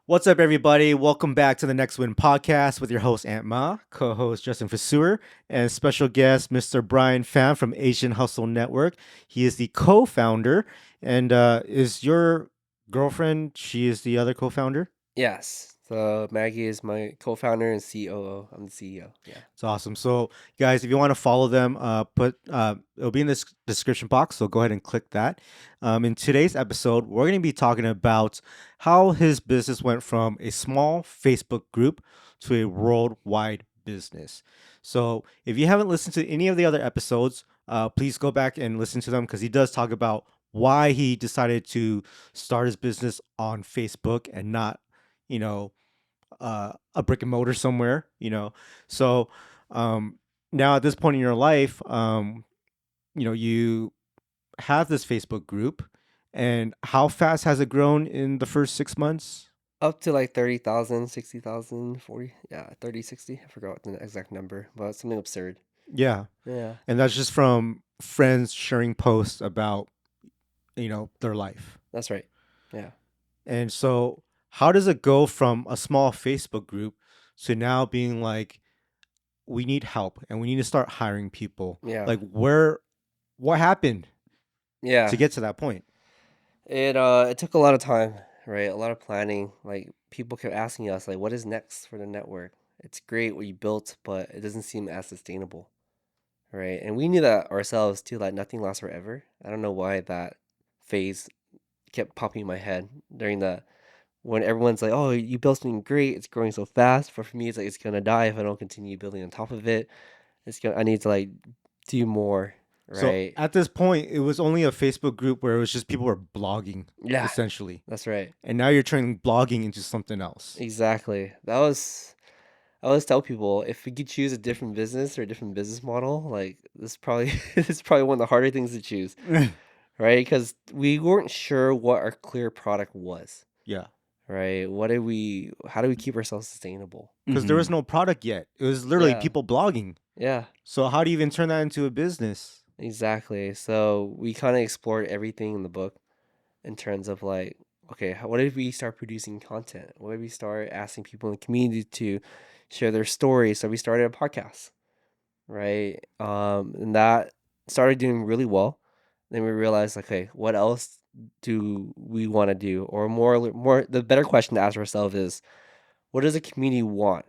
What's up, everybody? Welcome back to the Next Win podcast with your host, Aunt Ma, co host Justin Vaseur, and special guest, Mr. Bryan Pham from Asian Hustle Network. He is the co founder, and is your girlfriend, she is the other co founder? Yes. So Maggie is my co-founder and COO. I'm the CEO. Yeah. It's awesome. So, guys, if you want to follow them, it'll be in this description box. So go ahead and click that. In today's episode, we're going to be talking about how his business went from a small Facebook group to a worldwide business. So, if you haven't listened to any of the other episodes, please go back and listen to them because he does talk about why he decided to start his business on Facebook and not, you know, a brick and mortar somewhere, So um, now at this point in your life, you have this Facebook group, and how fast has it grown in the first 6 months? Up to like 30,000, 60,000, 40. Yeah, 30, 60. I forgot the exact number, but something absurd. Yeah, Yeah. and that's just from friends sharing posts about their life. That's right. Yeah. And so, how does it go from a small Facebook group to now being like, we need help and we need to start hiring people? Yeah. Like, what happened Yeah. to get to that point? It took a lot of time, right? A lot of planning. Like people kept asking us like what is next for the network? It's great what you built, but it doesn't seem as sustainable. Right? And we knew that ourselves too, like nothing lasts forever. I don't know why that phase kept popping in my head during the when everyone's like, "Oh, you built something great. It's growing so fast." But for me, it's like it's gonna die if I don't continue building on top of it. I need to like do more, So right? at this point, it was only a Facebook group where it was just people were blogging, Yeah, essentially. that's right. And now you're turning blogging into something else. Exactly. That was I always tell people if we could choose a different business or a different business model, like this probably this is probably one of the harder things to choose, right? Because we weren't sure what our clear product was, Yeah. right? How do we keep ourselves sustainable? Because there was no product yet. It was literally Yeah, people blogging. yeah. So how do you even turn that into a business? Exactly. So we kind of explored everything in the book in terms of like, okay, what if we start producing content? What if we start asking people in the community to share their stories? So we started a podcast, right? And that started doing really well. Then we realized, okay, what else do we want to do? Or more, the better question to ask ourselves is, what does the community want?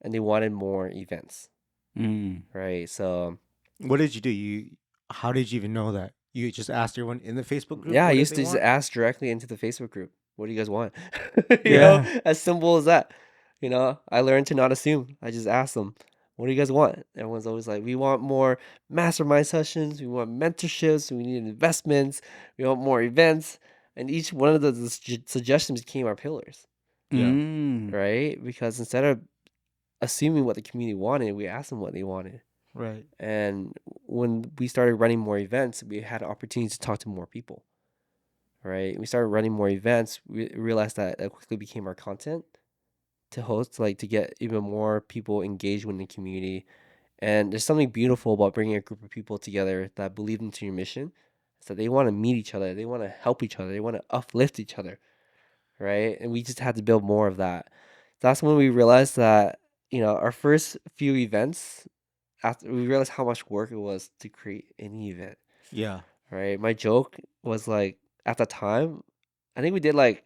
And they wanted more events, Mm. right? So What did you do? How did you even know that? You just asked everyone in the Facebook group yeah, I what did used they to just want? ask directly into the Facebook group, "What do you guys want?" Yeah. As simple as that. I learned to not assume. I just ask them, "What do you guys want?" Everyone's always like, "We want more mastermind sessions. We want mentorships. We need investments. We want more events." And each one of the suggestions became our pillars, Yeah. Mm. right? Because instead of assuming what the community wanted, we asked them what they wanted. Right. And when we started running more events, we had opportunities to talk to more people, right? We started running more events. We realized that it quickly became our content to host, like to get even more people engaged with the community. And there's something beautiful about bringing a group of people together that believe into your mission. So they want to meet each other, they want to help each other, they want to uplift each other, right? And we just had to build more of that. That's when we realized that, our first few events, after we realized how much work it was to create any event, Yeah. right? My joke was like at the time, I think we did like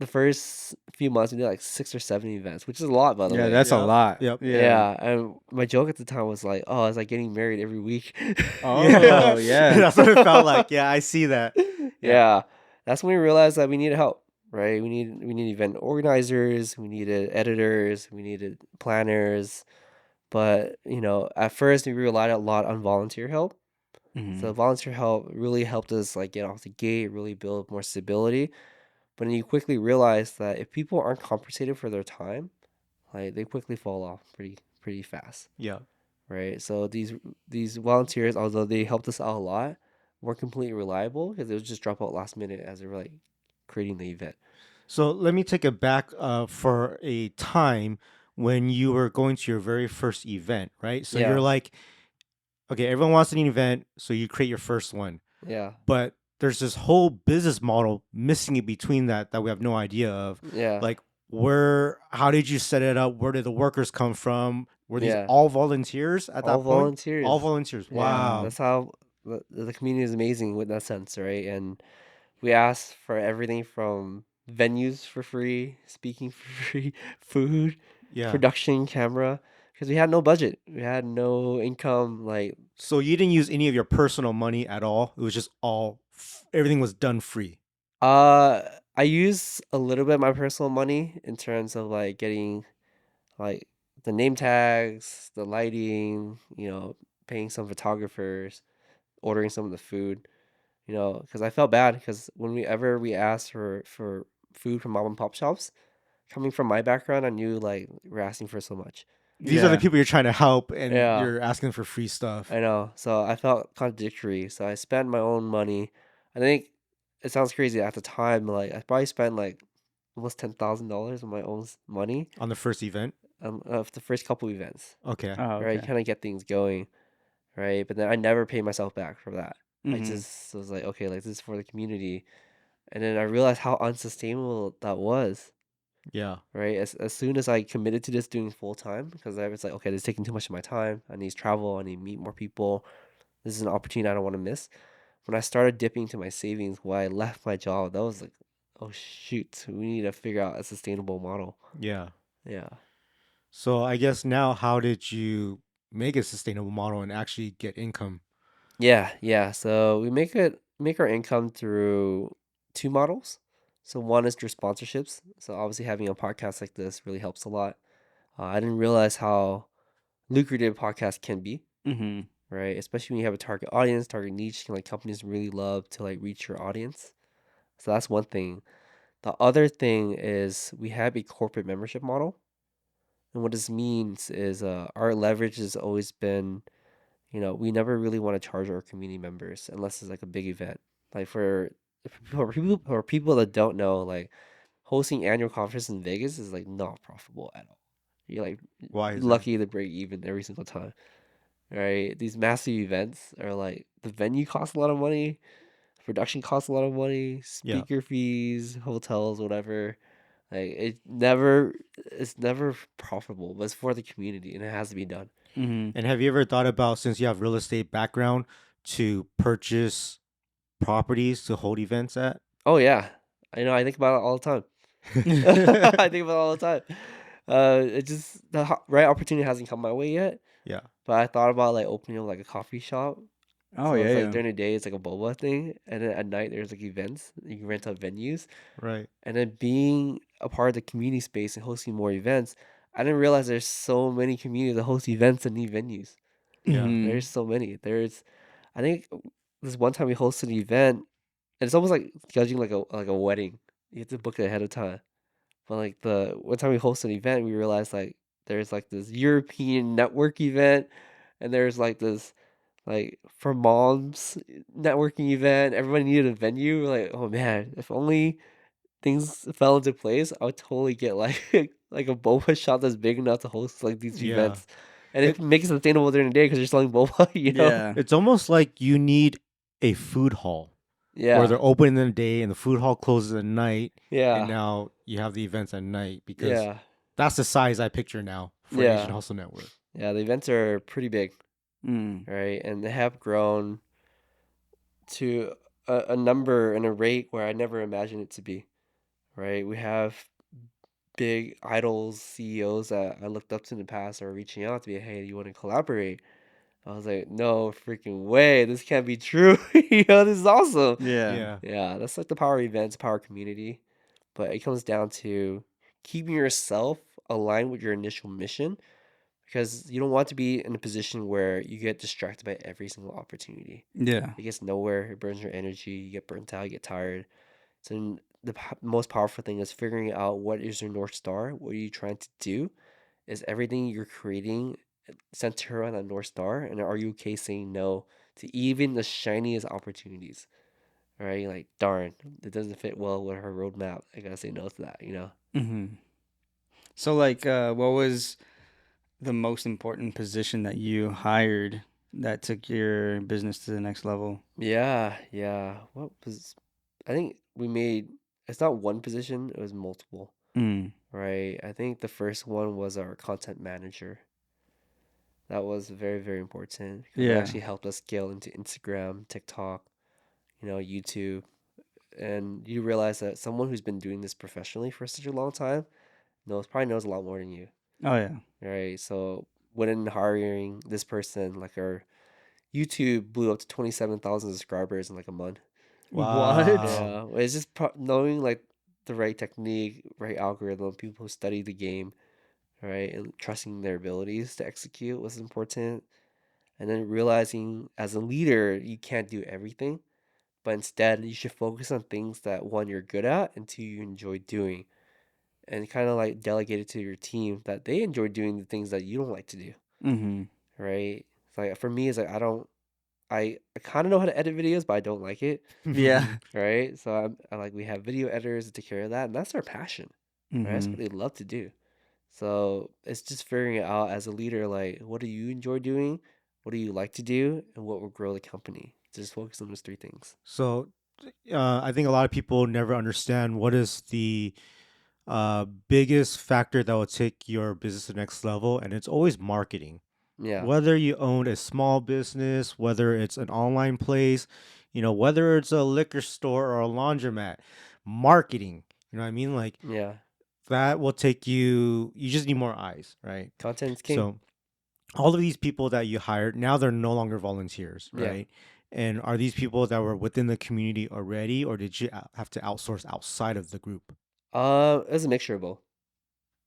the first few months we did like 6 or 7 events, which is a lot by the Yeah, way. that's a Yep. lot. Yep. Yeah. Yeah, and my joke at the time was like, "Oh, it's like getting married every week." Yeah. Oh, yeah. That's what it felt like. Yeah, I see that. Yeah. Yeah, that's when we realized that we needed help, right? We need event organizers, we needed editors, we needed planners, but at first we relied a lot on volunteer help. So Mhm. volunteer help really helped us like get off the gate, really build more stability. But then you quickly realize that if people aren't compensated for their time, like they quickly fall off pretty fast, Yeah. right? So these volunteers, although they helped us out a lot, weren't completely reliable because they would just drop out last minute as they were like creating the event. So let me take it back for a time when you were going to your very first event, right? So you're Yeah, like, okay, everyone wants an event, so you create your first one. yeah, But there's this whole business model missing in between that we have no idea of. Yeah. Like, how did you set it up? Where did the workers come from? Were these Yeah. all volunteers at All that point? All volunteers. volunteers. Yeah. Wow. That's how the community is amazing with that sense, right? And we asked for everything from venues for free, speaking for free, food, Yeah. production, camera, because we had no budget. We had no income. Like, So you didn't use any of your personal money at all. It was just everything was done free. uh, I use a little bit of my personal money in terms of like getting like the name tags, the lighting, paying some photographers, ordering some of the food, because I felt bad because whenever we asked for food from mom and pop shops, coming from my background, I knew like we're asking for so much. These are the Yeah. people you're trying to help, and Yeah, you're asking for free stuff. I know. So I felt contradictory. So I spent my own money. I think it sounds crazy at the time. Like I probably spent like almost $10,000 on my own money On the first event. of the first couple events. Okay. Oh, Right, okay. kind of get things going. Right, but then I never paid myself back for that. I Mm-hmm. just was like, okay, like this is for the community. And then I realized how unsustainable that was, Yeah. right? As soon as I committed to this doing full time, because I was like, okay, this is taking too much of my time. I need to travel. I need to meet more people. This is an opportunity I don't want to miss. When I started dipping into my savings while I left my job, that was like, oh shoot, we need to figure out a sustainable model. Yeah. Yeah. So I guess now, how did you make a sustainable model and actually get income? Yeah, yeah. So we make our income through two models. So one is through sponsorships. So obviously having a podcast like this really helps a lot. I didn't realize how lucrative podcasts can be, Mm-hmm. right? Especially when you have a target audience, target niche, like companies really love to like reach your audience. So that's one thing. The other thing is we have a corporate membership model. And what this means is our leverage has always been, we never really want to charge our community members unless it's like a big event. Like for people that don't know, like hosting annual conference in Vegas is like not profitable at all. You're like Why is that? lucky to break even every single time. Right? These massive events are like the venue costs a lot of money, production costs a lot of money, Yeah. speaker fees, hotels, whatever. Like it's never profitable, but it's for the community and it has to be done. Mm-hmm. And have you ever thought about, since you have real estate background, to purchase properties to hold events at? Oh yeah, I think about it all the time. I think about it all the time. It just right opportunity hasn't come my way yet. Yeah. But I thought about like opening up like a coffee shop. Oh So yeah, it's like yeah. during the day it's like a boba thing, and then at night there's like events. You can rent out venues, Right. and then being a part of the community space and hosting more events. I didn't realize there's so many communities that host events and need venues. Yeah. Mm-hmm. There's so many. I think this one time we hosted an event, and it's almost like judging like a wedding. You have to book it ahead of time. But like the one time we hosted an event, we realized like there's like this European network event, and there's like this like for moms networking event. Everybody needed a venue. We're like, oh man, if only things fell into place, I would totally get like like a boba shop that's big enough to host like these Yeah. events, and it It makes it sustainable during the day because you're selling boba. Yeah. it's almost like you need a food hall where Yeah, they're open in the day and the food hall closes at night, and yeah, now you have the events at night, because yeah, that's the size I picture now for Asian yeah, Hustle Network. yeah. The events are pretty big, Mm. right? And they have grown to a number and a rate where I never imagined it to be, right? We have big idols, CEOs that I looked up to in the past are reaching out to me, hey, do you want to collaborate? I was like, no freaking way, this can't be true. This is awesome. Yeah. Yeah. Yeah, that's like the power of events, power of community. But it comes down to keeping yourself aligned with your initial mission because you don't want to be in a position where you get distracted by every single opportunity. Yeah. It gets nowhere. It burns your energy. You get burnt out. You get tired. So the most powerful thing is figuring out what is your North Star. What are you trying to do? Is everything you're creating center around that North Star? And are you okay saying no to even the shiniest opportunities? Right? Like, darn, it doesn't fit well with her roadmap. I gotta say no to that. Mm-hmm. So like, what was the most important position that you hired that took your business to the next level? Yeah, yeah. What was I think we made it's not one position, it was multiple, Mm. right? I think the first one was our content manager. That was very, very important because it Yeah. actually helped us scale into Instagram, TikTok, YouTube. And you realize that someone who's been doing this professionally for such a long time probably knows a lot more than you, Oh yeah. right? So when hiring this person, like our YouTube blew up to 27,000 subscribers in like a month. What? Wow. Yeah, it's just knowing like the right technique, right algorithm, people who study the game, right, and trusting their abilities to execute was important. And then realizing as a leader, you can't do everything, but instead you should focus on things that one you're good at and two you enjoy doing, and kind of like delegate it to your team that they enjoy doing the things that you don't like to do, Mm-hmm. right? It's like for me, it's like I kind of know how to edit videos, but I don't like it. Yeah. Right? So I like we have video editors to take care of that, and that's their passion, right? That's Mm-hmm. what they love to do. So it's just figuring it out as a leader, like what do you enjoy doing, what do you like to do, and what will grow the company. Just focus on those three things. So, I think a lot of people never understand what is the biggest factor that will take your business to the next level, and it's always marketing. Yeah, Whether you own a small business, whether it's an online place, whether it's a liquor store or a laundromat, marketing, you know what I mean? Like yeah. that will take you just need more eyes, right? Content's king. So all of these people that you hired, now they're no longer volunteers, Yeah. right? And are these people that were within the community already, or did you have to outsource outside of the group? It's a mixture of both,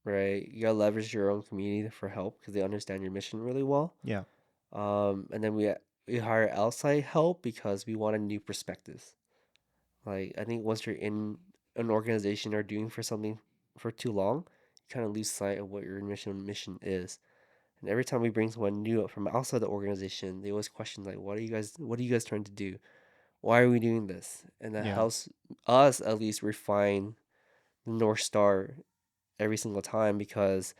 right? You gotta leverage your own community for help because they understand your mission really well. Yeah, And then we hire outside help because we wanted new perspectives. Like I think once you're in an organization or doing for something for too long, you kind of lose sight of what your mission is. And every time we bring someone new up from outside the organization, they always question like, what are you guys trying to do? Why are we doing this? And that yeah. helps us at least refine the North Star every single time because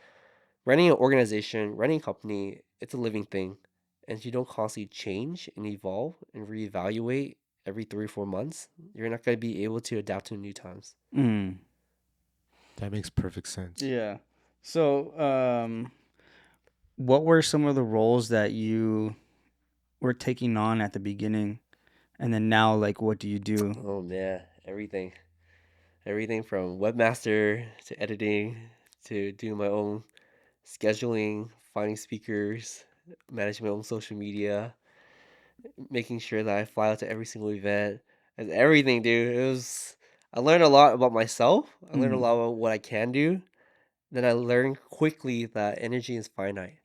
running an organization, running a company, it's a living thing. And if you don't constantly change and evolve and reevaluate every 3 or 4 months, you're not going to be able to adapt to new times. Mm. That makes perfect sense. Yeah. So, what were some of the roles that you were taking on at the beginning, and then now, like, what do you do? Oh man, everything. Everything from webmaster to editing to doing my own scheduling, finding speakers, managing my own social media, making sure that I fly out to every single event, and everything, dude. I learned a lot about myself. I learned a Mm. lot about what I can do. Then I learned quickly that energy is finite,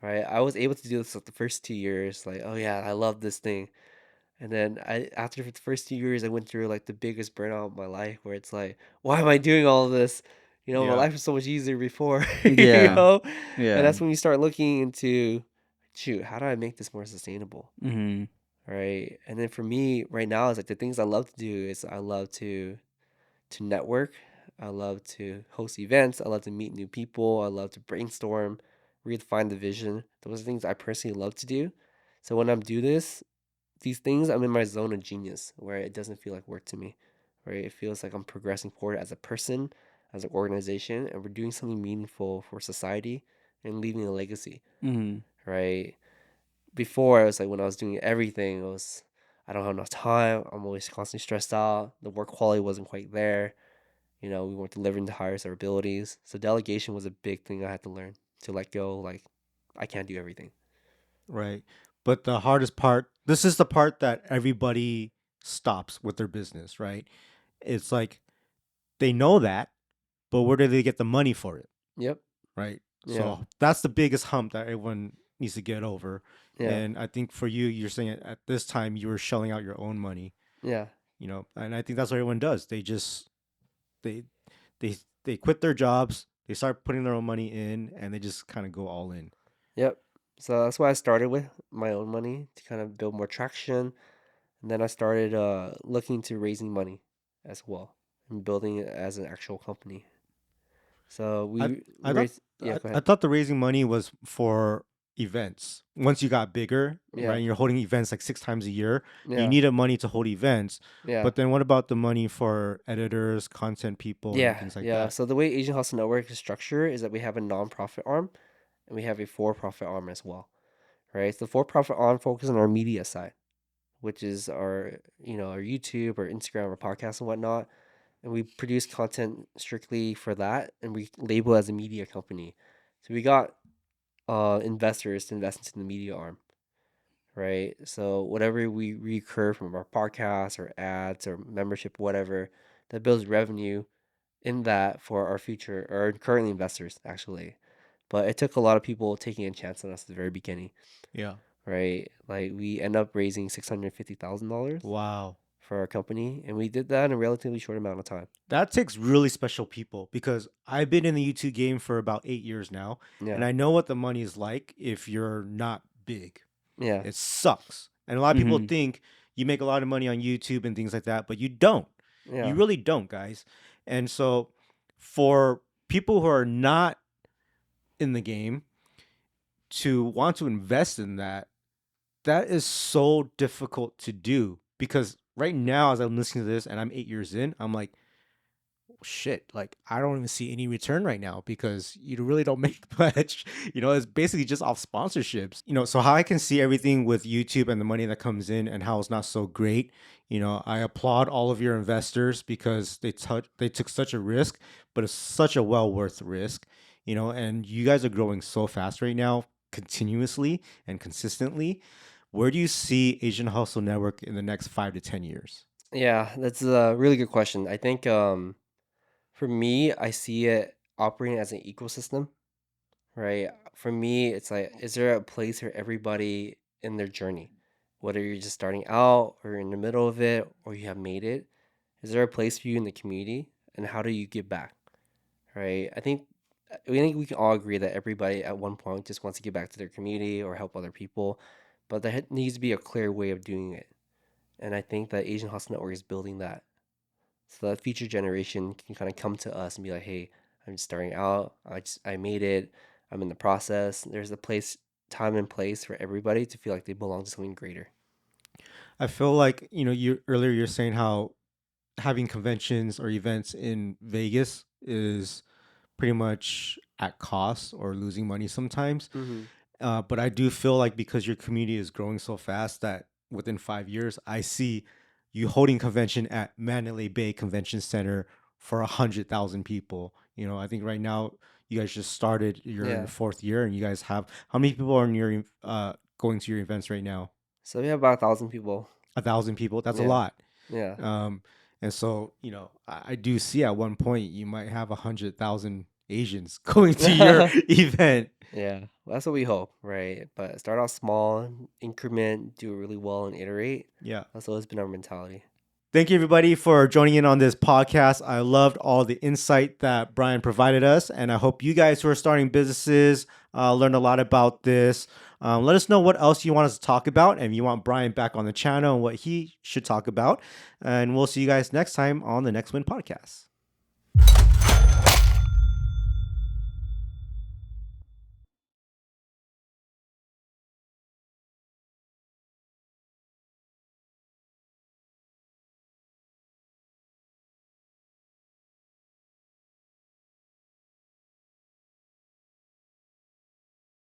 right? I was able to do this like the first 2 years, like, oh yeah, I love this thing. And then after the first 2 years, I went through like the biggest burnout of my life, where it's like, why am I doing all of this? My Yeah, life was so much easier before, Yeah. And Yeah. that's when you start looking into, shoot, how do I make this more sustainable? Mm-hmm. Right. And then for me right now is like the things I love to do is I love to network. I love to host events. I love to meet new people. I love to brainstorm, redefine the vision. Those are things I personally love to do. So when I'm do these things, I'm in my zone of genius where it doesn't feel like work to me. Right. It feels like I'm progressing forward as a person, as an organization, and we're doing something meaningful for society and leaving a legacy. Mm-hmm. Right. Before, it was like when I was doing everything, it was I don't have enough time. I'm always constantly stressed out. The work quality wasn't quite there. We weren't delivering the highest of our abilities. So delegation was a big thing I had to learn to let go. Like I can't do everything. right. But the hardest part, this is the part that everybody stops with their business, right? It's like they know that, but where do they get the money for it, Yep. right? Yeah. So that's the biggest hump that everyone needs to get over. Yeah. And I think for you, you're saying at this time you were shelling out your own money, Yeah. and I think that's what everyone does. They they they quit their jobs, they start putting their own money in, and they just kind of go all in. Yep. So that's why I started with my own money to kind of build more traction. And then I started looking to raising money as well and building it as an actual company. So I we I thought raised, yeah, go I ahead. thought the raising money was for events. Once you got bigger, right? Yeah. And you're holding events like 6 times a year. You Yeah. needed money to hold events. Yeah. But then what about the money for editors, content people, and Yeah. things like Yeah. that? So the way Asian Hustle Network is structured is that we have a nonprofit arm and we have a for-profit arm as well, right? So the for-profit arm focuses on our media side, which is our, our YouTube or Instagram or podcast and whatnot. And we produce content strictly for that, and we label as a media company. So we got investors to invest into the media arm, right? So whatever we recur from our podcasts or ads or membership, whatever, that builds revenue in that for our future or current investors actually. But it took a lot of people taking a chance on us at the very beginning, Yeah. right? Like we end up raising $650,000 Wow. for our company, and we did that in a relatively short amount of time. That takes really special people because I've been in the YouTube game for about 8 years now, and Yeah, I know what the money is like if you're not big. yeah, It sucks. And a lot of people Mm-hmm. think you make a lot of money on YouTube and things like that, but you don't. yeah, You really don't, guys. And so for people who are not in the game to want to invest in that, that is so difficult to do because right now, as I'm listening to this and I'm 8 years in, I'm like, shit, like I don't even see any return right now because you really don't make much. It's basically just off sponsorships. So how I can see everything with YouTube and the money that comes in and how it's not so great. I applaud all of your investors because they took such a risk, but it's such a well worth risk. And you guys are growing so fast right now, continuously and consistently. Where do you see Asian Hustle Network in the next 5 to 10 years? yeah. That's a really good question. I think for me, I see it operating as an ecosystem, right? For me, it's like, is there a place for everybody in their journey? Whether you're just starting out or you're in the middle of it or you have made it, is there a place for you in the community? And how do you give back, right? I think we can all agree that everybody at one point just wants to give back to their community or help other people, but there needs to be a clear way of doing it. And I think that Asian Hustle Network is building that so that future generation can kind of come to us and be like, hey, I'm just starting out. I made it. I'm in the process. There's a place, time and place for everybody to feel like they belong to something greater. I feel like, you're saying how having conventions or events in Vegas is pretty much at cost or losing money sometimes. Mm-hmm. But I do feel like because your community is growing so fast that within 5 years, I see you holding convention at Mandalay Bay Convention Center for 100,000 people. I think right now you guys just started. You're in the Yeah. 4th year, and you guys have how many people are in your going to your events right now? So we have about 1,000 people. 1,000 people. That's a Yeah. lot. Yeah. And so, I do see at one point you might have 100,000 Asians going to your event. Yeah. Well, that's what we hope, right? But start off small, increment, do it really well, and iterate. Yeah. That's always been our mentality. Thank you, everybody, for joining in on this podcast. I loved all the insight that Bryan provided us, and I hope you guys who are starting businesses learned a lot about this. Let us know what else you want us to talk about, and if you want Bryan back on the channel and what he should talk about. And we'll see you guys next time on the Next Win Podcast.